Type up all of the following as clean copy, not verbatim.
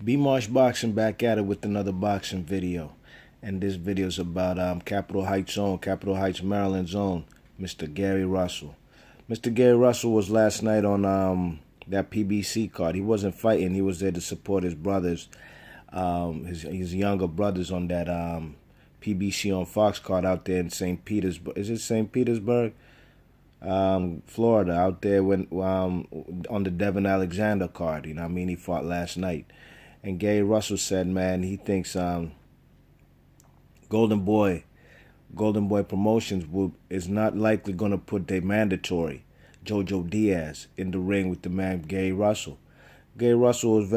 B Marsh Boxing back at it with another boxing video. And this video is about Capitol Heights, Maryland's own, Mr. Gary Russell. Mr. Gary Russell was last night on that PBC card. He wasn't fighting. He was there to support his brothers, his younger brothers on that PBC on Fox card out there in St. Petersburg. Is it St. Petersburg? Florida, out there when on the Devin Alexander card. You know what I mean? He fought last night. And Gary Russell said, man, he thinks Golden Boy Promotions is not likely going to put their mandatory Jojo Diaz in the ring with the man Gary Russell. Gary Russell was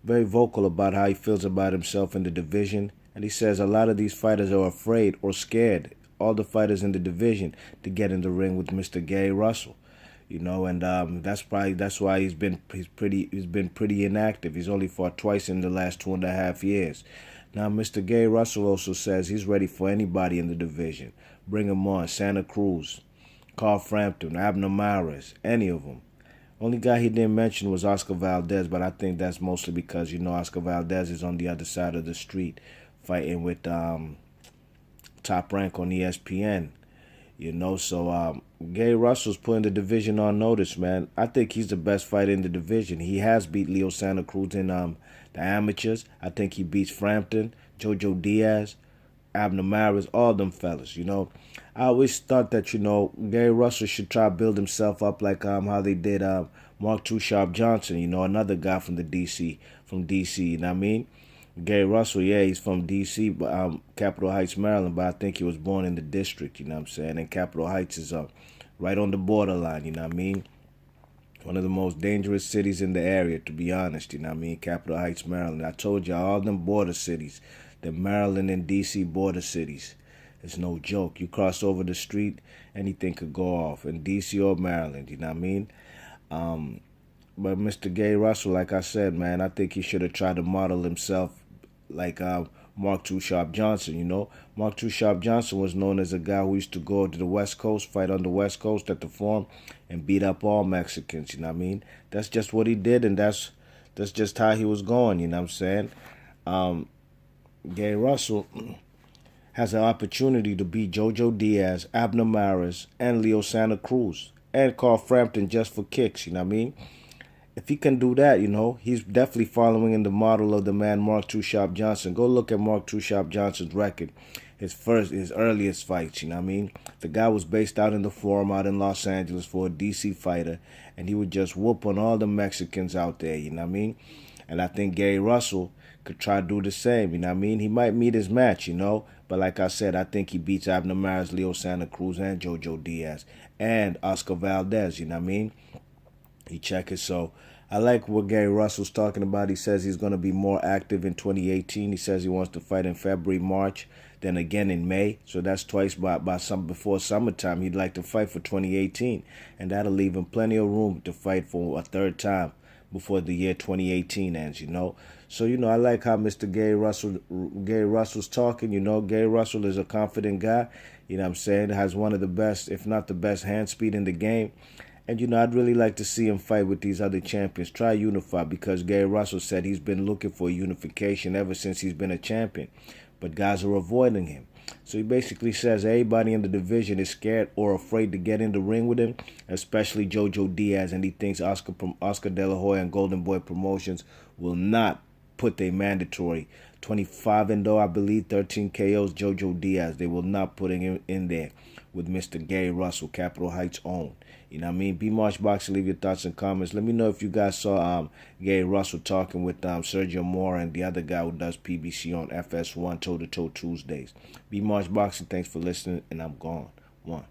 very vocal about how he feels about himself in the division, and he says a lot of these fighters are afraid or scared, all the fighters in the division, to get in the ring with Mr. Gary Russell. You know, and that's why he's been pretty inactive. He's only fought twice in the last 2.5 years. Now, Mr. Gary Russell also says he's ready for anybody in the division. Bring him on. Santa Cruz, Carl Frampton, Abner Mares, any of them. Only guy he didn't mention was Oscar Valdez, but I think that's mostly because, you know, Oscar Valdez is on the other side of the street fighting with Top Rank on ESPN. You know, so Gary Russell's putting the division on notice, man. I think he's the best fighter in the division. He has beat Leo Santa Cruz in the amateurs. I think he beats Frampton, Jojo Diaz, Abner Maris, all them fellas, you know. I always thought that, you know, Gary Russell should try to build himself up like how they did Mark Too Sharp Johnson, you know, another guy from DC, you know what I mean? Gary Russell, yeah, he's from D.C., Capitol Heights, Maryland, but I think he was born in the district, you know what I'm saying? And Capitol Heights is right on the borderline, you know what I mean? One of the most dangerous cities in the area, to be honest, you know what I mean? Capitol Heights, Maryland. I told you, all them border cities, the Maryland and D.C. border cities, it's no joke. You cross over the street, anything could go off in D.C. or Maryland, you know what I mean? But Mr. Gary Russell, like I said, man, I think he should have tried to model himself like Mark Too Sharp Johnson, you know. Mark Too Sharp Johnson was known as a guy who used to go to the West Coast, fight on the West Coast at the Forum, and beat up all Mexicans, you know what I mean? That's just what he did, and that's just how he was going, you know what I'm saying? Gary Russell has an opportunity to beat Jojo Diaz, Abner Maris, and Leo Santa Cruz, and Carl Frampton just for kicks, you know what I mean? If he can do that, you know, he's definitely following in the model of the man Mark Too Sharp Johnson. Go look at Mark Too Sharp Johnson's record, his earliest fights, you know what I mean? The guy was based out in the Forum out in Los Angeles for a DC fighter, and he would just whoop on all the Mexicans out there, you know what I mean? And I think Gary Russell could try to do the same, you know what I mean? He might meet his match, you know? But like I said, I think he beats Abner Maris, Leo Santa Cruz, and Jojo Diaz, and Oscar Valdez, you know what I mean? He check it. So I like what Gary Russell's talking about. He says he's going to be more active in 2018. He says he wants to fight in February, March, then again in May. So that's twice before summertime. He'd like to fight for 2018, and that'll leave him plenty of room to fight for a third time before the year 2018 ends, you know. So, you know, I like how Mr. Gary Russell's talking, you know. Gary Russell is a confident guy, you know what I'm saying, has one of the best, if not the best, hand speed in the game. And, you know, I'd really like to see him fight with these other champions. Try unify, because Gary Russell said he's been looking for unification ever since he's been a champion. But guys are avoiding him. So he basically says everybody in the division is scared or afraid to get in the ring with him, especially Jojo Diaz. And he thinks Oscar De La Hoya and Golden Boy Promotions will not put their mandatory 25-0, I believe, 13 KOs, Jojo Diaz. They will not put him in there with Mr. Gary Russell, Capitol Heights own. You know what I mean? B Marsh Boxing, leave your thoughts and comments. Let me know if you guys saw Gary Russell talking with Sergio Mora and the other guy who does PBC on FS1 Toe to Toe Tuesdays. B Marsh Boxing, thanks for listening, and I'm gone. One.